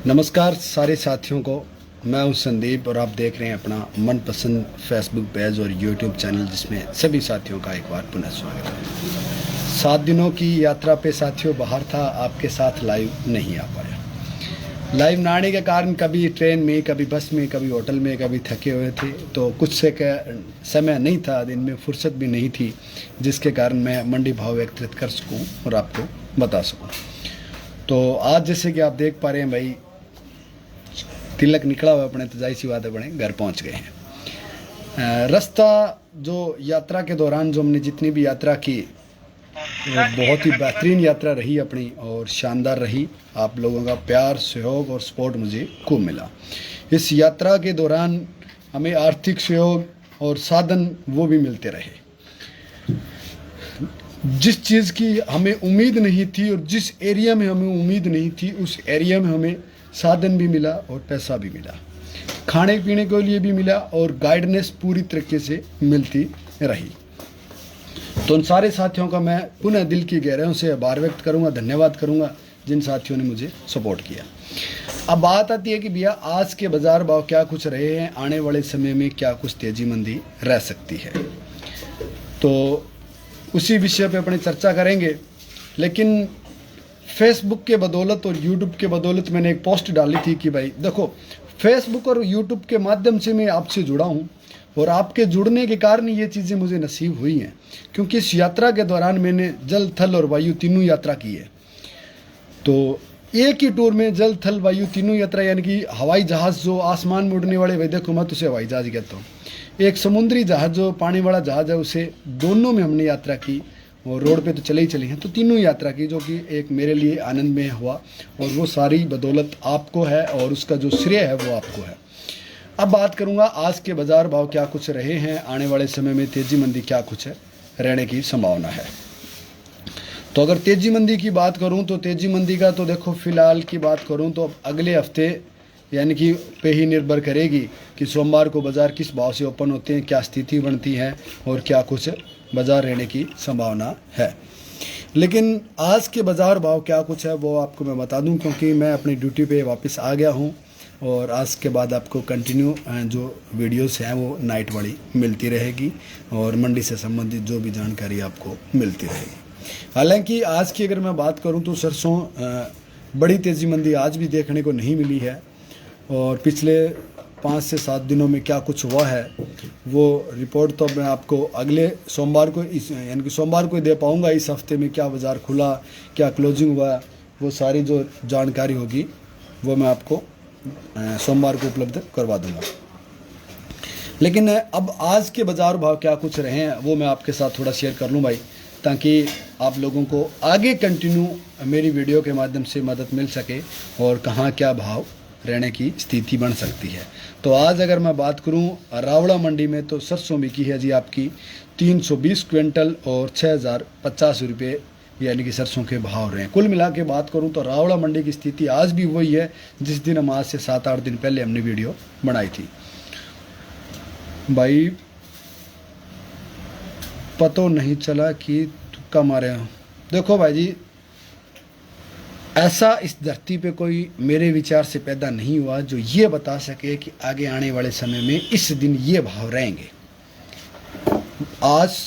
नमस्कार सारे साथियों को। मैं हूं संदीप और आप देख रहे हैं अपना मनपसंद फेसबुक पेज और यूट्यूब चैनल, जिसमें सभी साथियों का एक बार पुनः स्वागत है। 7 दिनों की यात्रा पे साथियों बाहर था, आपके साथ लाइव नहीं आ पाया। लाइव ना आने के कारण कभी ट्रेन में, कभी बस में, कभी होटल में, कभी थके हुए थे, तो कुछ से समय नहीं था, दिन में फुर्सत भी नहीं थी, जिसके कारण मैं मंडी भाव एकत्रित कर सकूँ और आपको बता सकूँ। तो आज जैसे कि आप देख पा रहे हैं भाई, तिलक निकला हुआ अपने, तो जाहिर सी बात है बड़े घर पहुंच गए हैं। रास्ता जो यात्रा के दौरान जो हमने जितनी भी यात्रा की, वो बहुत ही बेहतरीन यात्रा रही अपनी और शानदार रही। आप लोगों का प्यार, सहयोग और सपोर्ट मुझे खूब मिला। इस यात्रा के दौरान हमें आर्थिक सहयोग और साधन वो भी मिलते रहे। जिस चीज़ की हमें उम्मीद नहीं थी और जिस एरिया में हमें उम्मीद नहीं थी, उस एरिया में हमें साधन भी मिला और पैसा भी मिला, खाने पीने के लिए भी मिला और गाइडेंस पूरी तरीके से मिलती रही। तो उन सारे साथियों का मैं पुनः दिल की गहराइयों से आभार व्यक्त करूंगा, धन्यवाद करूंगा जिन साथियों ने मुझे सपोर्ट किया। अब बात आती है कि भैया आज के बाजार भाव क्या कुछ रहे हैं, आने वाले समय में क्या कुछ तेजी मंदी रह सकती है, तो उसी विषय पे अपनी चर्चा करेंगे। लेकिन फेसबुक के बदौलत और यूट्यूब के बदौलत मैंने एक पोस्ट डाली थी कि भाई देखो, फेसबुक और यूट्यूब के माध्यम से मैं आपसे जुड़ा हूँ और आपके जुड़ने के कारण ये चीज़ें मुझे नसीब हुई हैं, क्योंकि इस यात्रा के दौरान मैंने जल, थल और वायु तीनों यात्रा की है। तो एक ही टूर में जल, थल, वायु तीनों यात्रा, यानी कि हवाई जहाज़ जो आसमान में उड़ने वाले, भाई देखो मैं तो उसे हवाई जहाज़ कहता हूँ, एक समुद्री जहाज़ जो पानी वाला जहाज़ है, उसे दोनों में हमने यात्रा की और रोड पे तो चले ही चले हैं। तो तीनों यात्रा की, जो कि एक मेरे लिए आनंदमय हुआ और वो सारी बदौलत आपको है और उसका जो श्रेय है वो आपको है। अब बात करूंगा आज के बाजार भाव क्या कुछ रहे हैं, आने वाले समय में तेजी मंदी क्या कुछ है, रहने की संभावना है। तो अगर तेजी मंदी की बात करूं तो तेजी मंदी का तो देखो, फिलहाल की बात करूं तो अगले हफ्ते यानी कि पे ही निर्भर करेगी कि सोमवार को बाज़ार किस भाव से ओपन होते हैं, क्या स्थिति बनती है और क्या कुछ बाज़ार रहने की संभावना है। लेकिन आज के बाज़ार भाव क्या कुछ है वो आपको मैं बता दूं, क्योंकि मैं अपनी ड्यूटी पे वापस आ गया हूं और आज के बाद आपको कंटिन्यू जो वीडियोस हैं वो नाइट वाली मिलती रहेगी और मंडी से संबंधित जो भी जानकारी आपको मिलती रहेगी। हालांकि आज की अगर मैं बात करूं तो सरसों बड़ी तेज़ी मंदी आज भी देखने को नहीं मिली है और पिछले 5 से 7 दिनों में क्या कुछ हुआ है वो रिपोर्ट तो मैं आपको अगले सोमवार को, इस यानी कि सोमवार को ही दे पाऊँगा। इस हफ्ते में क्या बाज़ार खुला, क्या क्लोजिंग हुआ, वो सारी जो जानकारी होगी वो मैं आपको सोमवार को उपलब्ध करवा दूंगा। लेकिन अब आज के बाज़ार भाव क्या कुछ रहे हैं वो मैं आपके साथ थोड़ा शेयर कर लूँ भाई, ताकि आप लोगों को आगे कंटिन्यू मेरी वीडियो के माध्यम से मदद मिल सके और कहाँ क्या भाव रहने की स्थिति बन सकती है। तो आज अगर मैं बात करूं रावड़ा मंडी में, तो सरसों बिकी है जी आपकी 320 क्विंटल और 6050 रुपये यानी कि सरसों के भाव रहे हैं। कुल मिला के बात करूं तो रावड़ा मंडी की स्थिति आज भी वही है जिस दिन हम आज से 7-8 दिन पहले हमने वीडियो बनाई थी। भाई पता नहीं चला कि तुक्का मारे हो। देखो भाई जी, ऐसा इस धरती पे कोई मेरे विचार से पैदा नहीं हुआ जो ये बता सके कि आगे आने वाले समय में इस दिन ये भाव रहेंगे। आज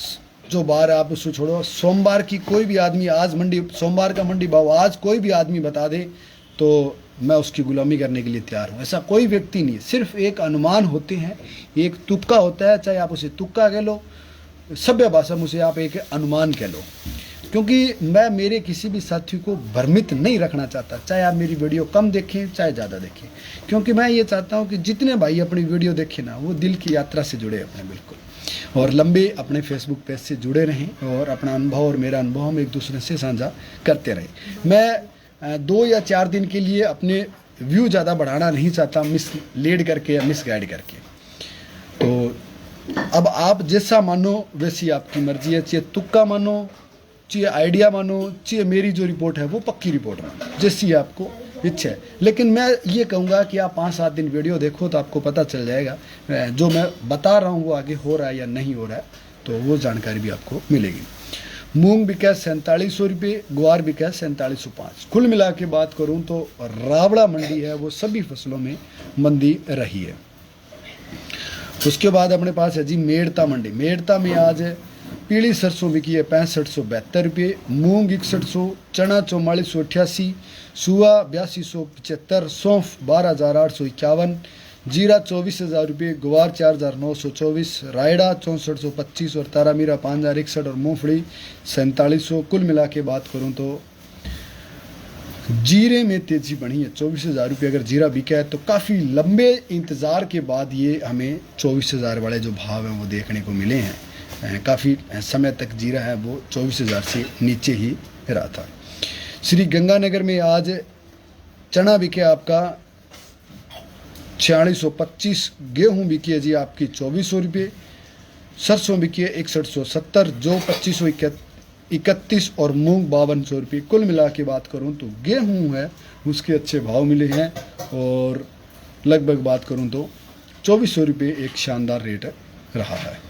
जो बार आप उसको छोड़ो, सोमवार की कोई भी आदमी आज मंडी, सोमवार का मंडी भाव आज कोई भी आदमी बता दे तो मैं उसकी गुलामी करने के लिए तैयार हूँ। ऐसा कोई व्यक्ति नहीं है, सिर्फ एक अनुमान होते हैं, एक तुक्का होता है, चाहे आप उसे तुक्का कह लो, सभ्य भाषा में उसे आप एक अनुमान कह लो। क्योंकि मैं मेरे किसी भी साथी को भ्रमित नहीं रखना चाहता, चाहे आप मेरी वीडियो कम देखें चाहे ज़्यादा देखें, क्योंकि मैं ये चाहता हूँ कि जितने भाई अपनी वीडियो देखें ना, वो दिल की यात्रा से जुड़े अपने बिल्कुल, और लंबे अपने फेसबुक पेज से जुड़े रहें और अपना अनुभव और मेरा अनुभव हम एक दूसरे से साझा करते रहें। मैं 2 या 4 दिन के लिए अपने व्यू ज़्यादा बढ़ाना नहीं चाहता, मिसलीड करके या मिसगाइड करके। तो अब आप जैसा मानो वैसी आपकी मर्जी है, चाहे तुक्का मानो, चाहे आइडिया मानो, चाहे मेरी जो रिपोर्ट है वो पक्की रिपोर्ट मानो, जैसी आपको इच्छा है। लेकिन मैं ये कहूँगा कि आप 5-7 दिन वीडियो देखो तो आपको पता चल जाएगा जो मैं बता रहा हूँ वो आगे हो रहा है या नहीं हो रहा है, तो वो जानकारी भी आपको मिलेगी। मूंग बिका 4700 रुपये, ग्वार बिका 4705। कुल मिला के बात करूं तो रावड़ा मंडी है वो सभी फसलों में मंदी रही है। उसके बाद अपने पास है जी मेड़ता मंडी। मेड़ता में आज पीली सरसों बिकी है 6572 रुपये, मूंग 6100, चना 4488, सुआ 8275, सौंफ 12851, जीरा 24,000 रुपये, ग्वार 4,924, रायड़ा 6425 और तारामीरा 5061 और मूंगफली 4700। कुल मिला के बात करूं तो जीरे में तेजी बढ़ी है 24,000 रुपये अगर जीरा बिका है तो काफ़ी लंबे इंतज़ार के बाद ये हमें 24,000 वाले जो भाव हैं वो देखने को मिले हैं। काफ़ी समय तक जीरा है वो 24,000 से नीचे ही रहा था। श्री गंगानगर में आज चना बिके आपका 4625, गेहूँ बिकी है जी आपकी 2400 रुपये, सरसों बिकी है 6170, जो 2531 और मूंग 5200 रुपये। कुल मिला के बात करूं तो गेहूँ है उसके अच्छे भाव मिले हैं और लगभग बात करूं तो 2400 रुपये एक शानदार रेट रहा है।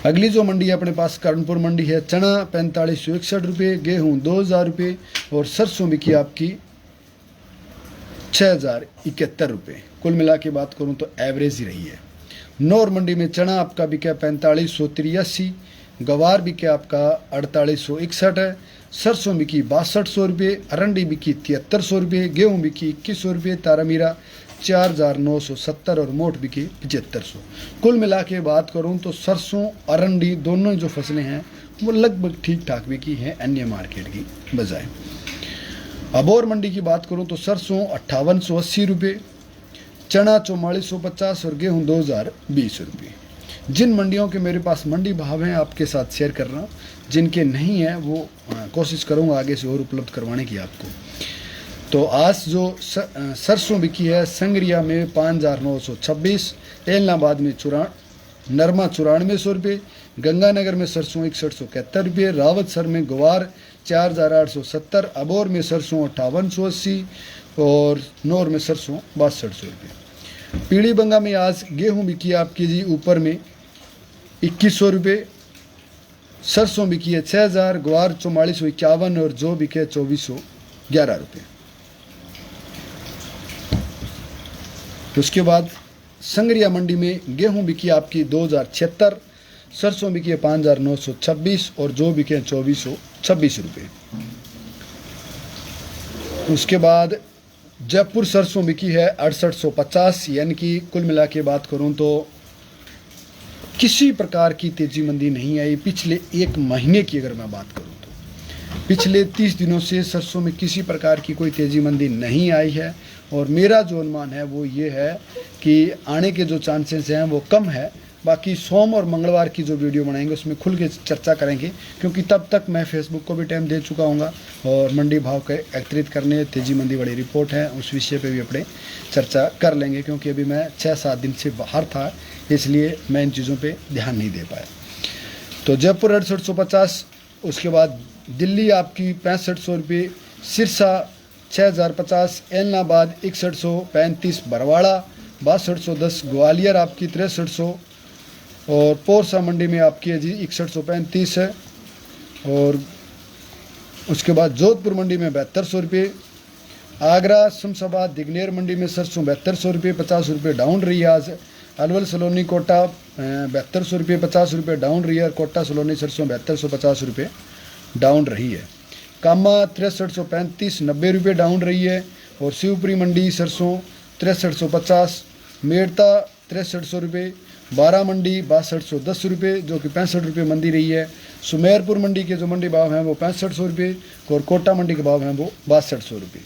अगली जो मंडी है अपने पास कर्णपुर मंडी है। चना 4561 रुपये, गेहूँ 2000 रुपये और सरसों बिकी आपकी 6071 रुपये। कुल मिला के बात करूं तो एवरेज ही रही है। नौर मंडी में चना आपका बिका 4583, गवार बिके आपका 4861 है, सरसों बिकी 6200 रुपये, अरंडी बिकी 7300 रुपये, गेहूँ बिकी 2100 रुपये, तारामीरा 4970 और मोट बिकी 7500। कुल मिला के बात करूं तो सरसों अरंडी दोनों जो फसलें हैं वो लगभग ठीक ठाक बिकी हैं अन्य मार्केट की बजाय। अबोर मंडी की बात करूं तो सरसों 5880 रुपये, चना 4450 और गेहूँ 2020 रुपये। जिन मंडियों के मेरे पास मंडी भाव हैं आपके साथ शेयर कर रहा हूँ, जिनके नहीं हैं वो कोशिश करूँगा आगे से और उपलब्ध करवाने की आपको। तो आज जो सरसों बिकी है संगरिया में 5926, एलनाबाद में नरमा 9400 रुपये, गंगानगर में सरसों 6171 रुपये, रावतसर में ग्वार 4870, अबोर में सरसों 5880 और नौर में सरसों 6200 रुपये। पीली बंगा में आज गेहूँ बिकी आपकी जी ऊपर में 2100 रुपये, सरसों बिकी है 6000, ग्वार 4451 और जो बिके 2411 रुपये। उसके बाद संगरिया मंडी में गेहूं बिकी आपकी 2076, सरसों बिकी है 5926 और जो बिके 2426 रुपये। उसके बाद जयपुर सरसों बिकी है 6850, यानी कि कुल मिला के बात करूं तो किसी प्रकार की तेजी मंदी नहीं आई। पिछले एक महीने की अगर मैं बात करूं तो पिछले 30 दिनों से सरसों में किसी प्रकार की कोई तेजी मंदी नहीं आई है और मेरा जो अनुमान है वो ये है कि आने के जो चांसेस हैं वो कम है। बाकी सोम और मंगलवार की जो वीडियो बनाएंगे उसमें खुल के चर्चा करेंगे, क्योंकि तब तक मैं फेसबुक को भी टाइम दे चुका हूँगा और मंडी भाव के एकत्रित करने, तेजी मंदी वाली रिपोर्ट है उस विषय पे भी अपने चर्चा कर लेंगे, क्योंकि अभी मैं 6-7 दिन से बाहर था इसलिए मैं इन चीज़ों पर ध्यान नहीं दे पाया। तो जयपुर 6850, उसके बाद दिल्ली आपकी 6500 रुपये, सिरसा 6050, एलनाबाद 6135, बरवाड़ा 6210, ग्वालियर आपकी 6300 और पोरसा मंडी में आपकी है जी 6135 है। और उसके बाद जोधपुर मंडी में 7200 रुपये, आगरा शमशाबाद दिगनेर मंडी में सरसों 7200 रुपये 50 रुपये डाउन रही है आज। अलवल सलोनी कोटा 7200 रुपये 50 रुपये डाउन रही है। कोटा सलोनी सरसों 7250 रुपये डाउन रही है। कामा 6335 90 रुपये डाउन रही है। और शिवपुरी मंडी सरसों 6350, मेड़ता 6300 रुपये, बारा मंडी 6210 रुपये जो कि 65 रुपये मंदी रही है। सुमेरपुर मंडी के जो मंडी भाव हैं वो 6500 रुपये और कोटा मंडी के भाव हैं वो 6200 रुपये।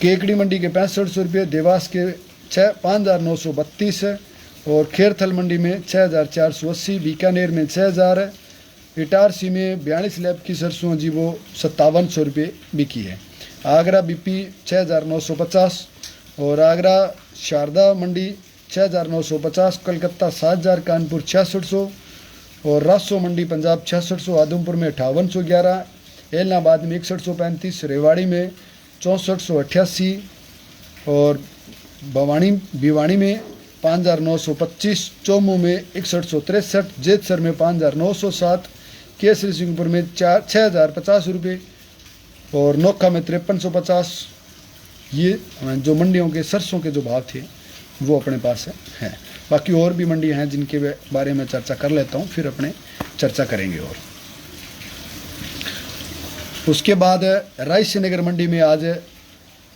केकड़ी मंडी के 6500 रुपये, देवास के 5932 है और खेरथल मंडी में 6480, बीकानेर में 6000 है। इटारसी में 42 लैब की सरसों जी वो 5700 रुपये बिकी है। आगरा बीपी 6950 और आगरा शारदा मंडी 6950, कलकत्ता 7000, कानपुर 6600 और रासो मंडी पंजाब 6600, आदमपुर में 5811, एलनाबाद में 6135, रेवाड़ी में 6488 और भिवानी में 5925, चौमू में 6163, जेतसर में 5907, केसरी सिंहपुर में 6,050 रुपये और नोखा में 5350। ये जो मंडियों के सरसों के जो भाव थे वो अपने पास है। बाकी और भी मंडियां हैं जिनके बारे में चर्चा कर लेता हूँ, फिर अपने चर्चा करेंगे। और उसके बाद रायसीनगर मंडी में आज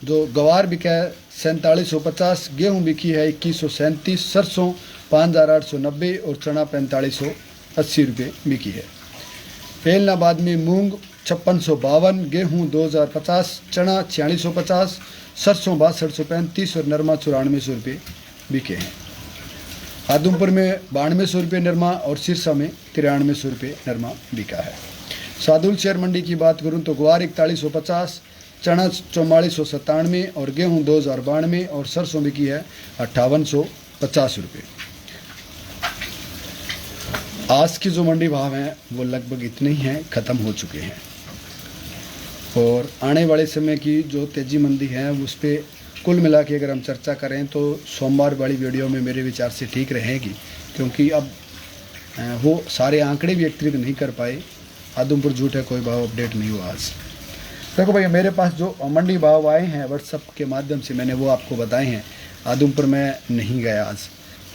जो गवार बिका है 4750, गेहूँ बिकी है 2137, सरसों 5890 और चना 4580 रुपये बिकी है। एलनाबाद में मूंग 5652, गेहूँ 2050, चना 4650, सरसों 6235 और नरमा 9400 रुपये बिके हैं। आदमपुर में 9200 रुपये नरमा और सिरसा में 9300 रुपये नरमा बिका है। सादुल शेयर मंडी की बात करूं तो ग्वार 4150, चना 4497 और गेहूं 2092 और सरसों बिकी है 5850 रुपये। आज की जो मंडी भाव हैं वो लगभग इतने ही हैं, ख़त्म हो चुके हैं। और आने वाले समय की जो तेज़ी मंदी है उस पर कुल मिला के अगर हम चर्चा करें तो सोमवार वाली वीडियो में मेरे विचार से ठीक रहेगी, क्योंकि अब वो सारे आंकड़े भी एकत्रित नहीं कर पाए। आदमपुर झूठ है, कोई भाव अपडेट नहीं हुआ आज। देखो भैया, मेरे पास जो मंडी भाव आए हैं व्हाट्सअप के माध्यम से मैंने वो आपको बताए हैं। आदमपुर में नहीं गया आज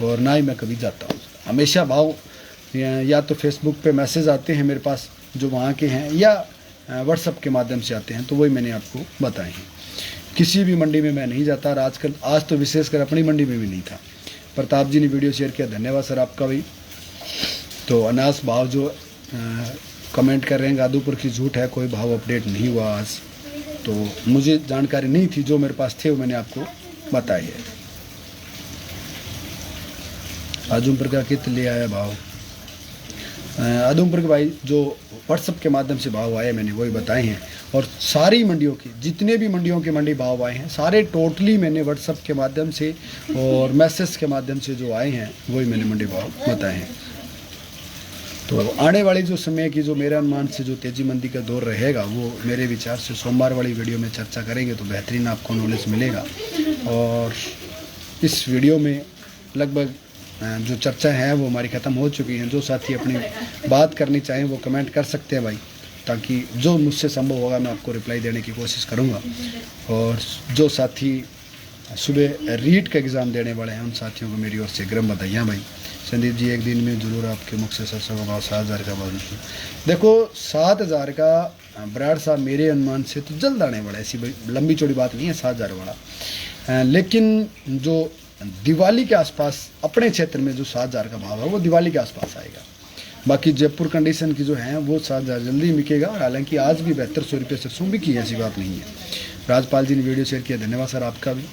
और ना ही मैं कभी जाता हूँ। हमेशा भाव या तो फेसबुक पे मैसेज आते हैं मेरे पास जो वहाँ के हैं, या व्हाट्सअप के माध्यम से आते हैं, तो वही मैंने आपको बताए हैं। किसी भी मंडी में मैं नहीं जाता। और आज तो विशेषकर अपनी मंडी में भी नहीं था। प्रताप जी ने वीडियो शेयर किया, धन्यवाद सर आपका भी। तो अनाज भाव जो कमेंट कर रहे हैं गादूपुर की झूठ है, कोई भाव अपडेट नहीं हुआ आज। तो मुझे जानकारी नहीं थी, जो मेरे पास थे वो मैंने आपको बताई है। आजमपुर का कित ले आया भाव? आदमपुर के भाई जो व्हाट्सअप के माध्यम से भाव आए मैंने वही बताए हैं। और सारी मंडियों के जितने भी मंडियों के मंडी भाव आए हैं सारे टोटली मैंने व्हाट्सअप के माध्यम से और मैसेज के माध्यम से जो आए हैं वही मैंने मंडी भाव बताए हैं। तो आने वाली जो समय की जो मेरे अनुमान से जो तेज़ी मंदी का दौर रहेगा वो मेरे विचार से सोमवार वाली वीडियो में चर्चा करेंगे तो बेहतरीन आपको नॉलेज मिलेगा। और इस वीडियो में लगभग जो चर्चा है वो हमारी ख़त्म हो चुकी है। जो साथी अपनी बात करनी चाहें वो कमेंट कर सकते हैं भाई, ताकि जो मुझसे संभव होगा मैं आपको रिप्लाई देने की कोशिश करूँगा। और जो साथी सुबह रीट का एग्ज़ाम देने वाले हैं उन साथियों को मेरी ओर से गर्म बधाइयाँ भाई। संदीप जी, एक दिन में ज़रूर आपके मुख से सरसों का भाव 7000 का भाव। देखो 7000 का बराड़ साहब मेरे अनुमान से तो जल्द आने वाला है, ऐसी लंबी चौड़ी बात नहीं है 7000 वाला। लेकिन जो दिवाली के आसपास अपने क्षेत्र में जो 7000 का भाव है वो दिवाली के आसपास आएगा। बाकी जयपुर कंडीशन की जो है वो 7000 जल्दी बिकेगा। और हालांकि आज भी 7200 रुपये सरसों बिकी है, ऐसी बात नहीं है। राजपाल जी ने वीडियो शेयर किया, धन्यवाद सर आपका भी।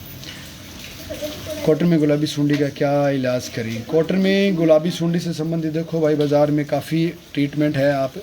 कॉटन में गुलाबी सुंडी का क्या इलाज करें? कॉटन में गुलाबी सुंडी से संबंधित देखो भाई बाज़ार में काफ़ी ट्रीटमेंट है। आप